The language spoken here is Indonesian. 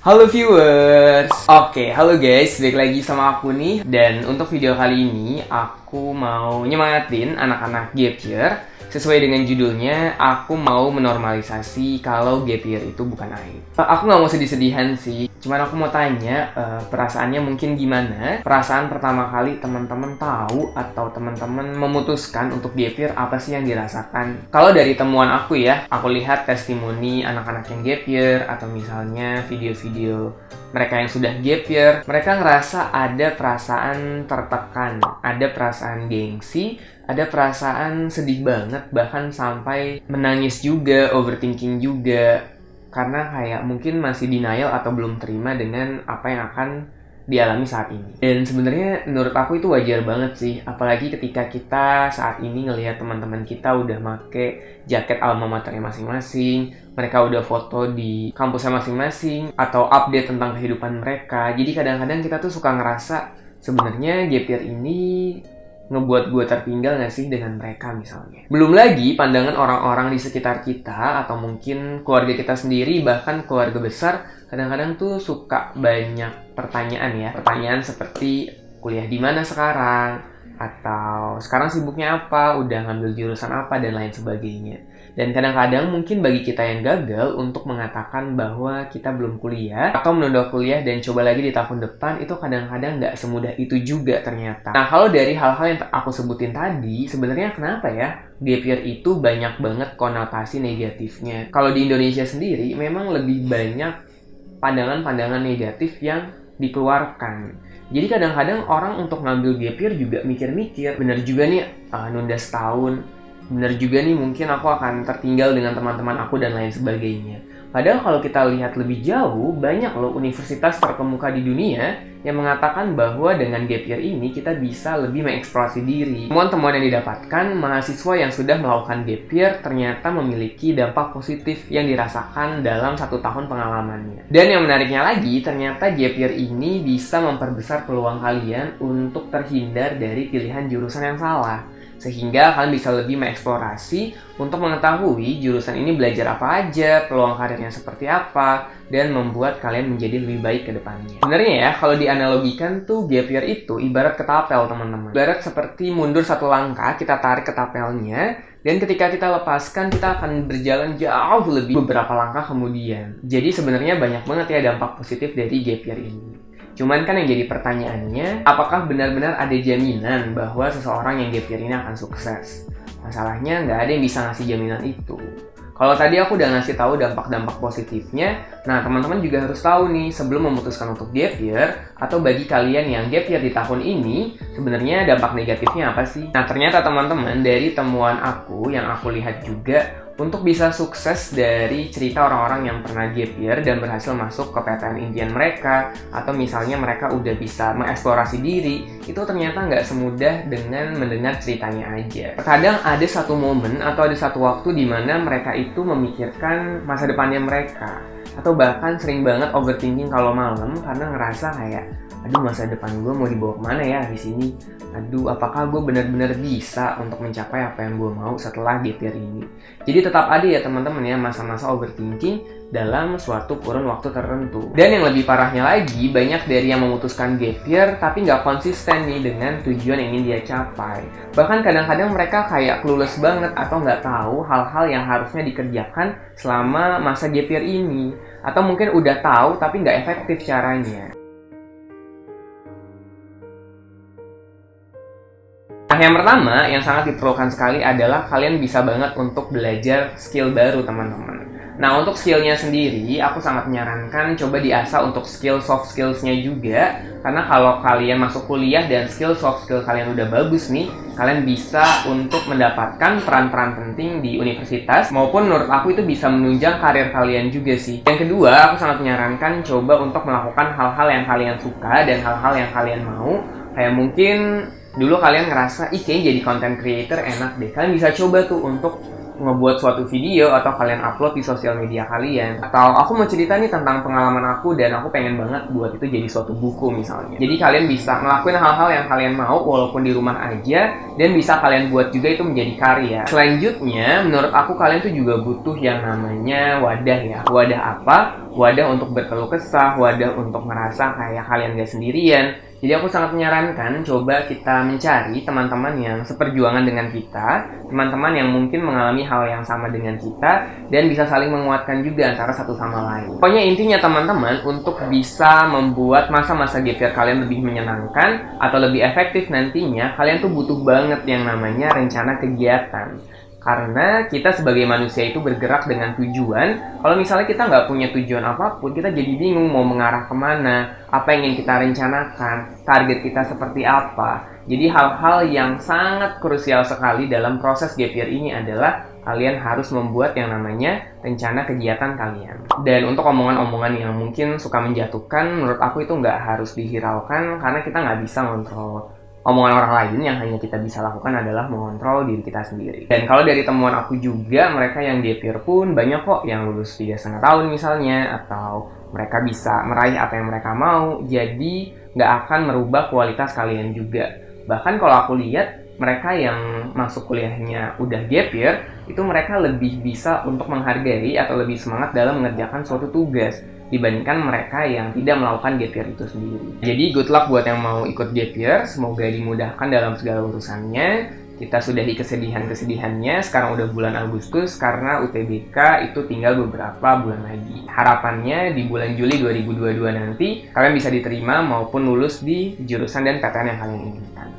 Halo viewers, halo guys, balik lagi sama aku nih. Dan untuk video kali ini, aku mau nyemangatin anak-anak gap year. Sesuai dengan judulnya, aku mau menormalisasi kalau gap year itu bukan aib. Aku nggak mau sedih-sedihan sih, cuman aku mau tanya, perasaannya mungkin gimana? Perasaan pertama kali teman-teman tahu atau teman-teman memutuskan untuk gap year, apa sih yang dirasakan? Kalau dari temuan aku ya, aku lihat testimoni anak-anak yang gap year, atau misalnya video-video mereka yang sudah gap year, mereka ngerasa ada perasaan tertekan, ada perasaan gengsi, ada perasaan sedih banget, bahkan sampai menangis juga, overthinking juga, karena kayak mungkin masih denial atau belum terima dengan apa yang akan dialami saat ini. Dan sebenarnya menurut aku itu wajar banget sih, apalagi ketika kita saat ini ngelihat teman-teman kita udah make jaket alma maternya masing-masing, mereka udah foto di kampusnya masing-masing, atau update tentang kehidupan mereka. Jadi kadang-kadang kita tuh suka ngerasa sebenarnya gap year ini ngebuat gue tertinggal gak sih dengan mereka misalnya. Belum lagi pandangan orang-orang di sekitar kita, atau mungkin keluarga kita sendiri, bahkan keluarga besar, kadang-kadang tuh suka banyak pertanyaan ya. Pertanyaan seperti, kuliah di mana sekarang? Atau sekarang sibuknya apa? Udah ngambil jurusan apa? Dan lain sebagainya. Dan kadang-kadang mungkin bagi kita yang gagal untuk mengatakan bahwa kita belum kuliah atau menunda kuliah dan coba lagi di tahun depan, itu kadang-kadang nggak semudah itu juga ternyata. Nah, kalau dari hal-hal yang aku sebutin tadi, sebenarnya kenapa ya gap year itu banyak banget konotasi negatifnya? Kalau di Indonesia sendiri memang lebih banyak pandangan-pandangan negatif yang dikeluarkan. Jadi kadang-kadang orang untuk ngambil gap year juga mikir-mikir, bener juga nih nunda setahun, bener juga nih mungkin aku akan tertinggal dengan teman-teman aku dan lain sebagainya. Padahal kalau kita lihat lebih jauh, banyak loh universitas terkemuka di dunia yang mengatakan bahwa dengan gap year ini kita bisa lebih mengeksplorasi diri. Temuan-temuan yang didapatkan, mahasiswa yang sudah melakukan gap year ternyata memiliki dampak positif yang dirasakan dalam 1 tahun pengalamannya. Dan yang menariknya lagi, ternyata gap year ini bisa memperbesar peluang kalian untuk terhindar dari pilihan jurusan yang salah. Sehingga kalian bisa lebih mengeksplorasi untuk mengetahui jurusan ini belajar apa aja, peluang karirnya seperti apa, dan membuat kalian menjadi lebih baik ke depannya. Sebenarnya ya, kalau dianalogikan tuh gap year itu ibarat ketapel teman-teman. Ibarat seperti mundur 1 langkah, kita tarik ketapelnya, dan ketika kita lepaskan, kita akan berjalan jauh lebih beberapa langkah kemudian. Jadi sebenarnya banyak banget ya dampak positif dari gap year ini. Cuman kan yang jadi pertanyaannya, apakah benar-benar ada jaminan bahwa seseorang yang gap year ini akan sukses? Masalahnya nggak ada yang bisa ngasih jaminan itu. Kalau tadi aku udah ngasih tahu dampak-dampak positifnya, nah teman-teman juga harus tahu nih sebelum memutuskan untuk gap year, atau bagi kalian yang gap year di tahun ini, sebenarnya dampak negatifnya apa sih? Nah ternyata teman-teman, dari temuan aku yang aku lihat juga, untuk bisa sukses dari cerita orang-orang yang pernah gap year dan berhasil masuk ke PTN impian mereka, atau misalnya mereka udah bisa mengeksplorasi diri, itu ternyata nggak semudah dengan mendengar ceritanya aja. Terkadang ada satu momen atau ada satu waktu di mana mereka itu memikirkan masa depannya mereka, atau bahkan sering banget overthinking kalau malam karena ngerasa kayak, aduh masa depan gue mau dibawa kemana ya di sini? Aduh, apakah gue benar-benar bisa untuk mencapai apa yang gue mau setelah gap year ini? Jadi tetap ada ya teman-teman ya masa-masa overthinking dalam suatu kurun waktu tertentu. Dan yang lebih parahnya lagi, banyak dari yang memutuskan gap year tapi nggak konsisten nih dengan tujuan yang ingin dia capai. Bahkan kadang-kadang mereka kayak clueless banget atau nggak tahu hal-hal yang harusnya dikerjakan selama masa gap year ini. Atau mungkin udah tahu tapi nggak efektif caranya. Nah, yang pertama yang sangat diperlukan sekali adalah kalian bisa banget untuk belajar skill baru teman-teman. Nah, untuk skillnya sendiri, aku sangat menyarankan coba diasah untuk skill soft skills-nya juga. Karena kalau kalian masuk kuliah dan skill soft skill kalian udah bagus nih, kalian bisa untuk mendapatkan peran-peran penting di universitas, maupun menurut aku itu bisa menunjang karir kalian juga sih. Yang kedua, aku sangat menyarankan coba untuk melakukan hal-hal yang kalian suka dan hal-hal yang kalian mau. Kayak mungkin dulu kalian ngerasa, kayaknya jadi content creator enak deh. Kalian bisa coba tuh untuk ngebuat suatu video atau kalian upload di sosial media kalian, atau aku mau cerita nih tentang pengalaman aku dan aku pengen banget buat itu jadi suatu buku misalnya. Jadi kalian bisa ngelakuin hal-hal yang kalian mau walaupun di rumah aja, dan bisa kalian buat juga itu menjadi karya. Selanjutnya, menurut aku kalian tuh juga butuh yang namanya wadah ya. Wadah apa? Wadah untuk berkeluh kesah, wadah untuk ngerasa kayak kalian gak sendirian. Jadi aku sangat menyarankan coba kita mencari teman-teman yang seperjuangan dengan kita, teman-teman yang mungkin mengalami hal yang sama dengan kita, dan bisa saling menguatkan juga antara satu sama lain. Pokoknya intinya teman-teman, untuk bisa membuat masa-masa gap year kalian lebih menyenangkan atau lebih efektif nantinya, kalian tuh butuh banget yang namanya rencana kegiatan. Karena kita sebagai manusia itu bergerak dengan tujuan. Kalau misalnya kita nggak punya tujuan apapun, kita jadi bingung mau mengarah kemana, apa yang ingin kita rencanakan, target kita seperti apa. Jadi hal-hal yang sangat krusial sekali dalam proses gap year ini adalah kalian harus membuat yang namanya rencana kegiatan kalian. Dan untuk omongan-omongan yang mungkin suka menjatuhkan, menurut aku itu nggak harus dihiraukan karena kita nggak bisa ngontrol omongan orang lain. Yang hanya kita bisa lakukan adalah mengontrol diri kita sendiri. Dan kalau dari temuan aku juga, mereka yang gap year pun banyak kok yang lulus 3,5 tahun misalnya, atau mereka bisa meraih apa yang mereka mau, jadi nggak akan merubah kualitas kalian juga. Bahkan kalau aku lihat, mereka yang masuk kuliahnya udah gap year, itu mereka lebih bisa untuk menghargai atau lebih semangat dalam mengerjakan suatu tugas dibandingkan mereka yang tidak melakukan gap year itu sendiri. Jadi good luck buat yang mau ikut gap year, semoga dimudahkan dalam segala urusannya. Kita sudahi kesedihan-kesedihannya, sekarang udah bulan Agustus karena UTBK itu tinggal beberapa bulan lagi. Harapannya di bulan Juli 2022 nanti kalian bisa diterima maupun lulus di jurusan dan PTN yang kalian inginkan.